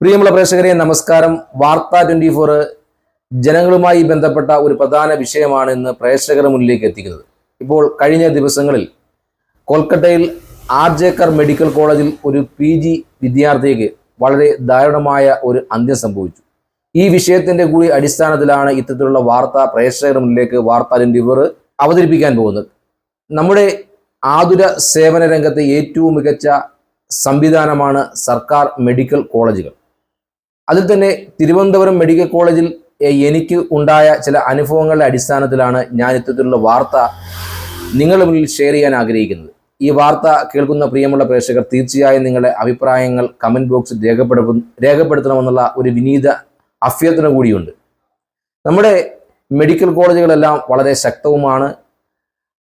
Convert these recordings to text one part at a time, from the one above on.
പ്രിയമുള്ള പ്രേക്ഷകരെ നമസ്കാരം. വാർത്ത 24 ജനങ്ങളുമായി ബന്ധപ്പെട്ട ഒരു പ്രധാന വിഷയമാണ് ഇന്ന് പ്രേക്ഷകരുടെ മുന്നിലേക്ക് എത്തിക്കുന്നത്. ഇപ്പോൾ കഴിഞ്ഞ ദിവസങ്ങളിൽ കൊൽക്കത്തയിൽ ആർജേക്കർ മെഡിക്കൽ കോളേജിൽ ഒരു PG വിദ്യാർത്ഥിക്ക് വളരെ ദാരുണമായ ഒരു അന്ത്യം സംഭവിച്ചു. ഈ വിഷയത്തിന്റെ കൂടി അടിസ്ഥാനത്തിലാണ് ഇത്തരത്തിലുള്ള വാർത്ത പ്രേക്ഷകരുടെ മുന്നിലേക്ക് വാർത്ത 24 അവതരിപ്പിക്കാൻ പോകുന്നത്. നമ്മുടെ ആതുര സേവന രംഗത്തെ ഏറ്റവും മികച്ച സംവിധാനമാണ് സർക്കാർ മെഡിക്കൽ കോളേജുകൾ. അതിൽ തന്നെ തിരുവനന്തപുരം മെഡിക്കൽ കോളേജിൽ എനിക്ക് ഉണ്ടായ ചില അനുഭവങ്ങളുടെ അടിസ്ഥാനത്തിലാണ് ഞാൻ ഇത്തരത്തിലുള്ള വാർത്ത നിങ്ങളുടെ മുന്നിൽ ഷെയർ ചെയ്യാൻ ആഗ്രഹിക്കുന്നത്. ഈ വാർത്ത കേൾക്കുന്ന പ്രിയമുള്ള പ്രേക്ഷകർ തീർച്ചയായും നിങ്ങളുടെ അഭിപ്രായങ്ങൾ കമൻറ്റ് ബോക്സിൽ രേഖപ്പെടുത്തണമെന്നുള്ള ഒരു വിനീത അഭ്യർത്ഥന കൂടിയുണ്ട്. നമ്മുടെ മെഡിക്കൽ കോളേജുകളെല്ലാം വളരെ ശക്തവുമാണ്.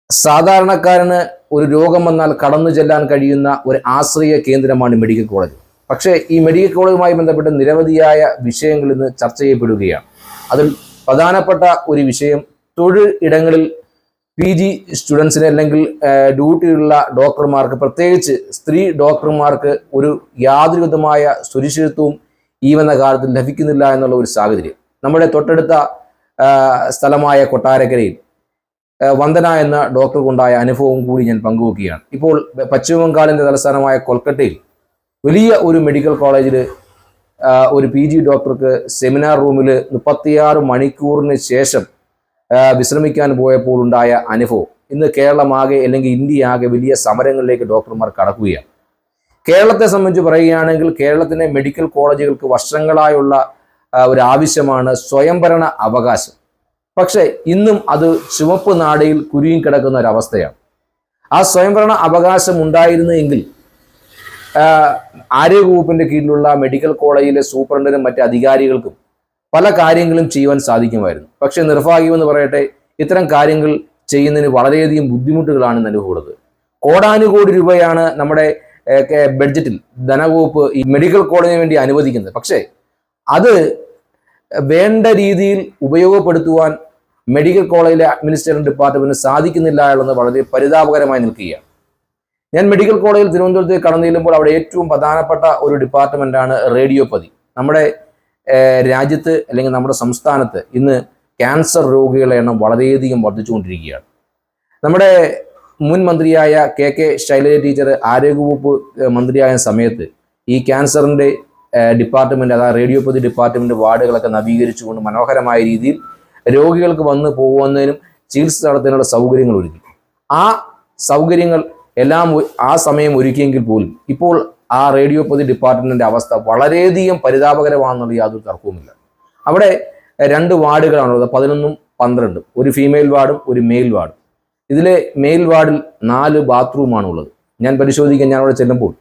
സാധാരണക്കാരന് ഒരു രോഗം വന്നാൽ കടന്നു ചെല്ലാൻ കഴിയുന്ന ഒരു ആശ്രയ കേന്ദ്രമാണ് മെഡിക്കൽ കോളേജ്. പക്ഷേ ഈ മെഡിക്കൽ കോളേജുമായി ബന്ധപ്പെട്ട് നിരവധിയായ വിഷയങ്ങൾ ഇന്ന് ചർച്ച ചെയ്യപ്പെടുകയാണ്. അതിൽ പ്രധാനപ്പെട്ട ഒരു വിഷയം തൊഴിൽ ഇടങ്ങളിൽ PG സ്റ്റുഡൻസിന് അല്ലെങ്കിൽ ഡ്യൂട്ടിയുള്ള ഡോക്ടർമാർക്ക്, പ്രത്യേകിച്ച് സ്ത്രീ ഡോക്ടർമാർക്ക് ഒരു യാതൊരുവിധമായ സുരക്ഷിതത്വവും ഈ വന്ന കാലത്ത് ലഭിക്കുന്നില്ല എന്നുള്ള ഒരു സാഹചര്യം. നമ്മുടെ തൊട്ടടുത്ത സ്ഥലമായ കൊട്ടാരക്കരയിൽ വന്ദന എന്ന ഡോക്ടർക്കുണ്ടായ അനുഭവം കൂടി ഞാൻ പങ്കുവെക്കുകയാണ്. ഇപ്പോൾ പശ്ചിമ ബംഗാളിൻ്റെ തലസ്ഥാനമായ കൊൽക്കത്തയിൽ വലിയ ഒരു മെഡിക്കൽ കോളേജിൽ ഒരു PG ഡോക്ടർക്ക് സെമിനാർ റൂമിൽ 36 മണിക്കൂറിന് ശേഷം വിശ്രമിക്കാൻ പോയപ്പോൾ ഉണ്ടായ അനുഭവം ഇന്ന് കേരളമാകെ അല്ലെങ്കിൽ ഇന്ത്യയാകെ വലിയ സമരങ്ങളിലേക്ക് ഡോക്ടർമാർ കടക്കുകയാണ്. കേരളത്തെ സംബന്ധിച്ച് പറയുകയാണെങ്കിൽ കേരളത്തിലെ മെഡിക്കൽ കോളേജുകൾക്ക് വർഷങ്ങളായുള്ള ഒരു ആവശ്യമാണ് സ്വയംഭരണ അവകാശം. പക്ഷേ ഇന്നും അത് ചുവപ്പ് നാടയിൽ കുരുങ്ങി കിടക്കുന്ന ഒരവസ്ഥയാണ്. ആ സ്വയംഭരണ അവകാശം ഉണ്ടായിരുന്നെങ്കിൽ ആരോഗ്യവകുപ്പിന്റെ കീഴിലുള്ള മെഡിക്കൽ കോളേജിലെ സൂപ്രണ്ടിനും മറ്റ് അധികാരികൾക്കും പല കാര്യങ്ങളും ചെയ്യുവാൻ സാധിക്കുമായിരുന്നു. പക്ഷേ നിർഭാഗ്യമെന്ന് പറയട്ടെ, ഇത്തരം കാര്യങ്ങൾ ചെയ്യുന്നതിന് വളരെയധികം ബുദ്ധിമുട്ടുകളാണ് അനുഭവപ്പെടുന്നത്. കോടാനുകോടി രൂപയാണ് നമ്മുടെ ബഡ്ജറ്റിൽ ധനവകുപ്പ് ഈ മെഡിക്കൽ കോളേജിന് വേണ്ടി അനുവദിക്കുന്നത്. പക്ഷേ അത് വേണ്ട രീതിയിൽ ഉപയോഗപ്പെടുത്തുവാൻ മെഡിക്കൽ കോളേജിലെ അഡ്മിനിസ്ട്രേഷൻ ഡിപ്പാർട്ട്മെന്റിന് സാധിക്കുന്നില്ല എന്നത് വളരെ പരിതാപകരമായി നിൽക്കുകയാണ്. ഞാൻ മെഡിക്കൽ കോളേജിൽ തിരുവനന്തപുരത്തേക്ക് കടന്നു ചെല്ലുമ്പോൾ അവിടെ ഏറ്റവും പ്രധാനപ്പെട്ട ഒരു ഡിപ്പാർട്ട്മെന്റാണ് റേഡിയോപ്പതി. നമ്മുടെ രാജ്യത്ത് അല്ലെങ്കിൽ നമ്മുടെ സംസ്ഥാനത്ത് ഇന്ന് ക്യാൻസർ രോഗികളുടെ എണ്ണം വളരെയധികം വർദ്ധിച്ചുകൊണ്ടിരിക്കുകയാണ്. നമ്മുടെ മുൻ മന്ത്രിയായ KK ശൈലജ ടീച്ചർ ആരോഗ്യവകുപ്പ് മന്ത്രിയായ സമയത്ത് ഈ ക്യാൻസറിൻ്റെ ഡിപ്പാർട്ട്മെൻറ്റ്, അതായത് റേഡിയോപ്പതി ഡിപ്പാർട്ട്മെൻറ്റ് വാർഡുകളൊക്കെ നവീകരിച്ചുകൊണ്ട് മനോഹരമായ രീതിയിൽ രോഗികൾക്ക് വന്ന് പോകുന്നതിനും ചികിത്സ നടത്തുന്നതിനുള്ള സൗകര്യങ്ങൾ ഒരുക്കി. ആ സൗകര്യങ്ങൾ എല്ലാം ആ സമയം ഒരുക്കിയെങ്കിൽ പോലും ഇപ്പോൾ ആ റേഡിയോപ്പതി ഡിപ്പാർട്ട്മെന്റിന്റെ അവസ്ഥ വളരെയധികം പരിതാപകരമാണെന്നുള്ള യാതൊരു തർക്കവുമില്ല. അവിടെ 2 വാർഡുകളാണുള്ളത്, 11ഉം 12ഉം, ഒരു ഫീമെയിൽ വാർഡും ഒരു മെയിൽ വാർഡും. ഇതിലെ മെയിൽ വാർഡിൽ 4 ബാത്റൂമാണ് ഉള്ളത്. ഞാൻ പരിശോധിക്കാൻ ഞാൻ അവിടെ ചെല്ലുമ്പോൾ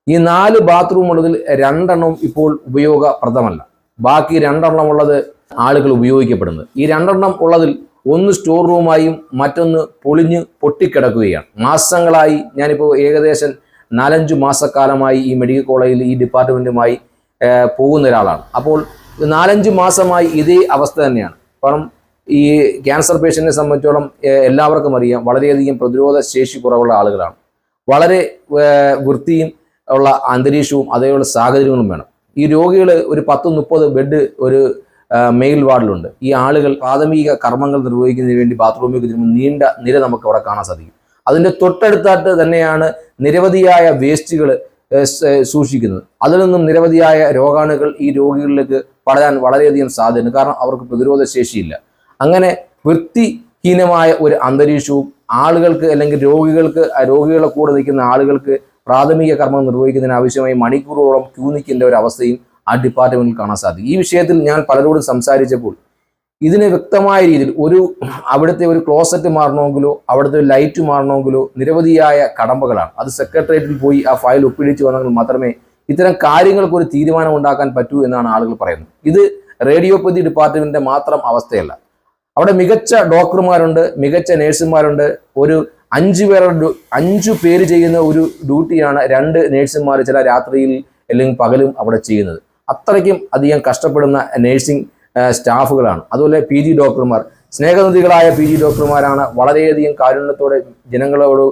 ഈ 4 ബാത്റൂം ഉള്ളതിൽ 2 എണ്ണവും ഇപ്പോൾ ഉപയോഗപ്രദമല്ല. ബാക്കി 2 എണ്ണം ഉള്ളത് ആളുകൾ ഉപയോഗിക്കപ്പെടുന്നത്. ഈ 2 എണ്ണം ഉള്ളതിൽ ഒന്ന് സ്റ്റോർ റൂമായും മറ്റൊന്ന് പൊട്ടിക്കിടക്കുകയാണ്. മാസങ്ങളായി ഞാനിപ്പോൾ ഏകദേശം 4-5 മാസക്കാലമായി ഈ മെഡിക്കൽ കോളേജിൽ ഈ ഡിപ്പാർട്ട്മെൻറ്റുമായി പോകുന്ന ഒരാളാണ്. അപ്പോൾ 4-5 മാസമായി ഇതേ അവസ്ഥ തന്നെയാണ്. കാരണം ഈ ക്യാൻസർ പേഷ്യൻറ്റിനെ സംബന്ധിച്ചോളം എല്ലാവർക്കും അറിയാം, വളരെയധികം പ്രതിരോധ ശേഷി കുറവുള്ള ആളുകളാണ്. വളരെ വൃത്തിയും ഉള്ള അന്തരീക്ഷവും അതേപോലെ സാഹചര്യങ്ങളും വേണം. ഈ രോഗികൾ ഒരു 10-30 ബെഡ് ഒരു മെയിൽ വാർഡിലുണ്ട്. ഈ ആളുകൾ പ്രാഥമിക കർമ്മങ്ങൾ നിർവഹിക്കുന്നതിന് വേണ്ടി ബാത്റൂമിൽ നീണ്ട നിര നമുക്ക് അവിടെ കാണാൻ സാധിക്കും. അതിൻ്റെ തൊട്ടടുത്തായിട്ട് തന്നെയാണ് നിരവധിയായ വേസ്റ്റുകൾ സൂക്ഷിക്കുന്നത്. അതിൽ നിന്നും നിരവധിയായ രോഗാണുക്കൾ ഈ രോഗികളിലേക്ക് പടരാൻ വളരെയധികം സാധ്യതയുണ്ട്. കാരണം അവർക്ക് പ്രതിരോധ ശേഷിയില്ല. അങ്ങനെ വൃത്തിഹീനമായ ഒരു അന്തരീക്ഷവും ആളുകൾക്ക് അല്ലെങ്കിൽ രോഗികളെ കൂടെ നിൽക്കുന്ന ആളുകൾക്ക് പ്രാഥമിക കർമ്മം നിർവഹിക്കുന്നതിന് ആവശ്യമായി മണിക്കൂറോളം ക്യൂ നിൽക്കേണ്ട ഒരു അവസ്ഥയും ആ ഡിപ്പാർട്ട്മെന്റിൽ കാണാൻ സാധിക്കും. ഈ വിഷയത്തിൽ ഞാൻ പലരോടും സംസാരിച്ചപ്പോൾ ഇതിന് വ്യക്തമായ രീതിയിൽ അവിടുത്തെ ഒരു ക്ലോസറ്റ് മാറണമെങ്കിലോ അവിടുത്തെ ലൈറ്റ് മാറണമെങ്കിലോ നിരവധിയായ കടമ്പകളാണ്. അത് സെക്രട്ടേറിയറ്റിൽ പോയി ആ ഫയൽ ഒപ്പിടിച്ച് വന്നെങ്കിൽ മാത്രമേ ഇത്തരം കാര്യങ്ങൾക്ക് ഒരു തീരുമാനം ഉണ്ടാക്കാൻ പറ്റൂ എന്നാണ് ആളുകൾ പറയുന്നത്. ഇത് റേഡിയോപ്പതി ഡിപ്പാർട്ട്മെന്റിന്റെ മാത്രം അവസ്ഥയല്ല. അവിടെ മികച്ച ഡോക്ടർമാരുണ്ട്, മികച്ച നേഴ്സുമാരുണ്ട്. ഒരു 5 പേര് ചെയ്യുന്ന ഒരു ഡ്യൂട്ടിയാണ് 2 നേഴ്സുമാർ ചില രാത്രിയിൽ അല്ലെങ്കിൽ പകലും അവിടെ ചെയ്യുന്നത്. അത്രയ്ക്കും അധികം കഷ്ടപ്പെടുന്ന നേഴ്സിംഗ് സ്റ്റാഫുകളാണ്. അതുപോലെ PG ഡോക്ടർമാർ, സ്നേഹനിധികളായ PG ഡോക്ടർമാരാണ്. വളരെയധികം കാരുണ്യത്തോടെ ജനങ്ങളോട്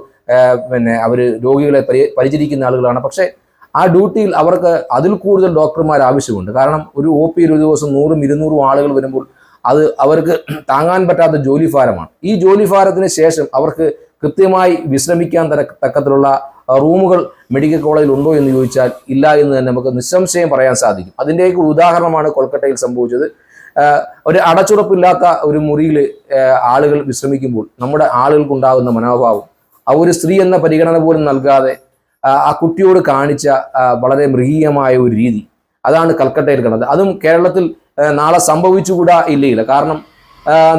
അവർ രോഗികളെ പരിചരിക്കുന്ന ആളുകളാണ്. പക്ഷേ ആ ഡ്യൂട്ടിയിൽ അവർക്ക് അതിൽ കൂടുതൽ ഡോക്ടർമാർ ആവശ്യമുണ്ട്. കാരണം ഒരു ഒ പിയിൽ ഒരു ദിവസം 100-200 ആളുകൾ വരുമ്പോൾ അത് അവർക്ക് താങ്ങാൻ പറ്റാത്ത ജോലി ഭാരമാണ്. ഈ ജോലി ഭാരത്തിന് ശേഷം അവർക്ക് കൃത്യമായി വിശ്രമിക്കാൻ തക്കത്തിലുള്ള റൂമുകൾ മെഡിക്കൽ കോളേജിൽ ഉണ്ടോ എന്ന് ചോദിച്ചാൽ ഇല്ല എന്ന് തന്നെ നമുക്ക് നിസ്സംശയം പറയാൻ സാധിക്കും. അതിൻ്റെയൊക്കെ ഉദാഹരണമാണ് കൊൽക്കത്തയിൽ സംഭവിച്ചത്. ഒരു അടച്ചുറപ്പില്ലാത്ത ഒരു മുറിയിൽ ആളുകൾ വിശ്രമിക്കുമ്പോൾ നമ്മുടെ ആളുകൾക്കുണ്ടാകുന്ന മനോഭാവം, ആ ഒരു സ്ത്രീ എന്ന പരിഗണന പോലും നൽകാതെ ആ കുട്ടിയോട് കാണിച്ച വളരെ മൃഗീയമായ ഒരു രീതി, അതാണ് കൽക്കട്ടയിൽ കണ്ടത്. അതും കേരളത്തിൽ നാളെ സംഭവിച്ചുകൂടാ ഇല്ല. കാരണം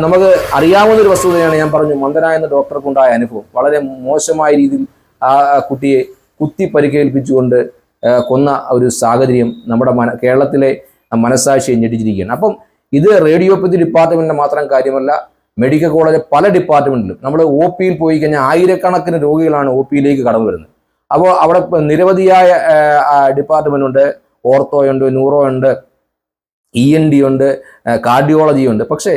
നമുക്ക് അറിയാവുന്ന ഒരു വസ്തുതയാണ്. ഞാൻ പറഞ്ഞു, മന്ദന എന്ന ഡോക്ടർക്കുണ്ടായ അനുഭവം വളരെ മോശമായ രീതിയിൽ ആ കുട്ടിയെ കുത്തി പരിക്കേൽപ്പിച്ചുകൊണ്ട് കൊന്ന ഒരു സാഹചര്യം നമ്മുടെ കേരളത്തിലെ മനസ്സാക്ഷിയെ ഞെട്ടിച്ചിരിക്കുകയാണ്. അപ്പം ഇത് റേഡിയോപ്പതി ഡിപ്പാർട്ട്മെന്റിന്റെ മാത്രം കാര്യമല്ല, മെഡിക്കൽ കോളേജ് പല ഡിപ്പാർട്ട്മെന്റിലും നമ്മൾ ഒ പിയിൽ പോയി കഴിഞ്ഞാൽ ആയിരക്കണക്കിന് രോഗികളാണ് ഒ പിയിലേക്ക് കടന്നു വരുന്നത്. അപ്പോൾ അവിടെ നിരവധിയായ ഡിപ്പാർട്ട്മെന്റ് ഉണ്ട്. ഓർത്തോയുണ്ട്, ന്യൂറോ ഉണ്ട്, ENT ഉണ്ട്, കാർഡിയോളജി ഉണ്ട്. പക്ഷേ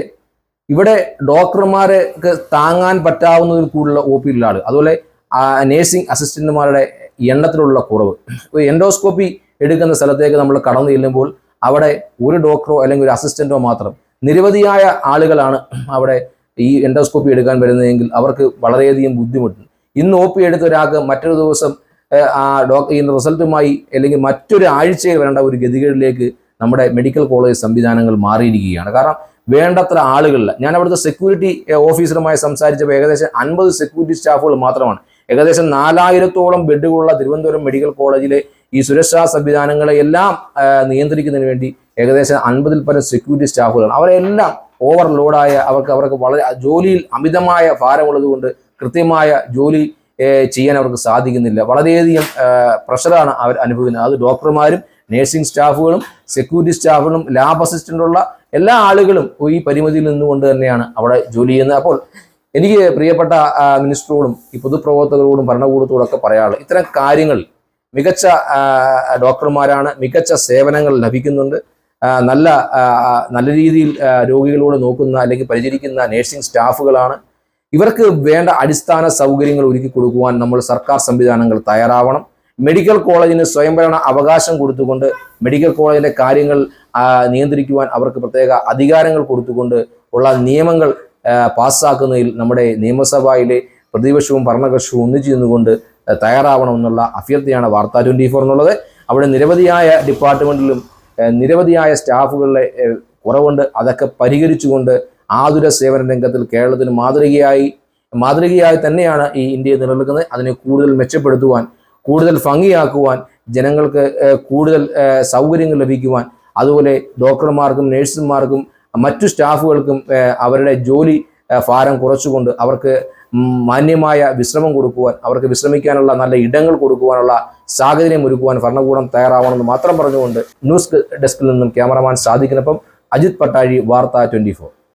ഇവിടെ ഡോക്ടർമാർക്ക് താങ്ങാൻ പറ്റാവുന്നതിൽ കൂടുതലുള്ള ഒ പിയിലുള്ള ആൾ, അതുപോലെ നേഴ്സിംഗ് അസിസ്റ്റന്റുമാരുടെ എണ്ണത്തിലുള്ള കുറവ്. എൻഡോസ്കോപ്പി എടുക്കുന്ന സ്ഥലത്തേക്ക് നമ്മൾ കടന്നു ചെല്ലുമ്പോൾ അവിടെ ഒരു ഡോക്ടറോ അല്ലെങ്കിൽ ഒരു അസിസ്റ്റന്റോ മാത്രം, നിരവധിയായ ആളുകളാണ് അവിടെ ഈ എൻഡോസ്കോപ്പി എടുക്കാൻ വരുന്നതെങ്കിൽ അവർക്ക് വളരെയധികം ബുദ്ധിമുട്ടുണ്ട്. ഇന്ന് ഒ പി എടുത്ത ഒരാൾക്ക് മറ്റൊരു ദിവസം ഈ റിസൾട്ടുമായി അല്ലെങ്കിൽ മറ്റൊരു ആഴ്ചയിൽ വരേണ്ട ഒരു ഗതികളിലേക്ക് നമ്മുടെ മെഡിക്കൽ കോളേജ് സംവിധാനങ്ങൾ മാറിയിരിക്കുകയാണ്. കാരണം വേണ്ടത്ര ആളുകളില്ല. ഞാൻ അവിടുത്തെ സെക്യൂരിറ്റി ഓഫീസറുമായി സംസാരിച്ചപ്പോൾ ഏകദേശം 50 സെക്യൂരിറ്റി സ്റ്റാഫുകൾ മാത്രമാണ്. ഏകദേശം 4000-ഓളം ബെഡുകളുള്ള തിരുവനന്തപുരം മെഡിക്കൽ കോളേജിലെ ഈ സുരക്ഷാ സംവിധാനങ്ങളെ എല്ലാം നിയന്ത്രിക്കുന്നതിന് വേണ്ടി ഏകദേശം 50-ൽ പരം സെക്യൂരിറ്റി സ്റ്റാഫുകളാണ്. അവരെല്ലാം ഓവർലോഡായ അവർക്ക് വളരെ ജോലിയിൽ അമിതമായ ഭാരമുള്ളത് കൊണ്ട് കൃത്യമായ ജോലി ചെയ്യാൻ അവർക്ക് സാധിക്കുന്നില്ല. വളരെയധികം പ്രഷറാണ് അവർ അനുഭവിക്കുന്നത്. അത് ഡോക്ടർമാരും നേഴ്സിംഗ് സ്റ്റാഫുകളും സെക്യൂരിറ്റി സ്റ്റാഫുകളും ലാബ് അസിസ്റ്റന്റുള്ള എല്ലാ ആളുകളും ഈ പരിമിതിയിൽ നിന്നുകൊണ്ട് തന്നെയാണ് അവിടെ ജോലി ചെയ്യുന്നത്. അപ്പോൾ എനിക്ക് പ്രിയപ്പെട്ട മിനിസ്റ്ററോടും ഈ പൊതുപ്രവർത്തകരോടും ഭരണകൂടത്തോടും ഒക്കെ പറയാനുള്ളത്, ഇത്തരം കാര്യങ്ങൾ മികച്ച ഡോക്ടർമാരാണ്, മികച്ച സേവനങ്ങൾ ലഭിക്കുന്നുണ്ട്, നല്ല രീതിയിൽ രോഗികളോട് നോക്കുന്ന അല്ലെങ്കിൽ പരിചരിക്കുന്ന നേഴ്സിംഗ് സ്റ്റാഫുകളാണ്. ഇവർക്ക് വേണ്ട അടിസ്ഥാന സൗകര്യങ്ങൾ ഒരുക്കി കൊടുക്കുവാൻ നമ്മൾ സർക്കാർ സംവിധാനങ്ങൾ തയ്യാറാവണം. മെഡിക്കൽ കോളേജിന് സ്വയംഭരണ അവകാശം കൊടുത്തുകൊണ്ട് മെഡിക്കൽ കോളേജിലെ കാര്യങ്ങൾ നിയന്ത്രിക്കുവാൻ അവർക്ക് പ്രത്യേക അധികാരങ്ങൾ കൊടുത്തുകൊണ്ട് ഉള്ള നിയമങ്ങൾ പാസ്സാക്കുന്നതിൽ നമ്മുടെ നിയമസഭയിലെ പ്രതിപക്ഷവും ഭരണപക്ഷവും ഒന്നിച്ചു നിന്നുകൊണ്ട് തയ്യാറാവണമെന്നുള്ള അഭ്യർത്ഥനയാണ് വാർത്ത 24 എന്നുള്ളത്. അവിടെ നിരവധിയായ ഡിപ്പാർട്ട്മെന്റിലും നിരവധിയായ സ്റ്റാഫുകളുടെ കുറവുണ്ട്. അതൊക്കെ പരിഹരിച്ചുകൊണ്ട് ആതുര സേവന രംഗത്തിൽ കേരളത്തിന് മാതൃകയായി തന്നെയാണ് ഈ ഇന്ത്യയെ നിലനിൽക്കുന്നത്. അതിനെ കൂടുതൽ മെച്ചപ്പെടുത്തുവാൻ, കൂടുതൽ ഭംഗിയാക്കുവാൻ, ജനങ്ങൾക്ക് കൂടുതൽ സൗകര്യങ്ങൾ ലഭിക്കുവാൻ, അതുപോലെ ഡോക്ടർമാർക്കും നഴ്സുമാർക്കും മറ്റു സ്റ്റാഫുകൾക്കും അവരുടെ ജോലി ഭാരം കുറച്ചുകൊണ്ട് അവർക്ക് മാന്യമായ വിശ്രമം കൊടുക്കുവാൻ, അവർക്ക് വിശ്രമിക്കാനുള്ള നല്ല ഇടങ്ങൾ കൊടുക്കുവാനുള്ള സാഹചര്യം ഒരുക്കുവാൻ ഭരണകൂടം തയ്യാറാവണമെന്ന് മാത്രം പറഞ്ഞുകൊണ്ട് ന്യൂസ് ഡെസ്കിൽ നിന്നും ക്യാമറമാൻ സാദിഖിനൊപ്പം അജിത് പട്ടാഴി, വാർത്ത 24.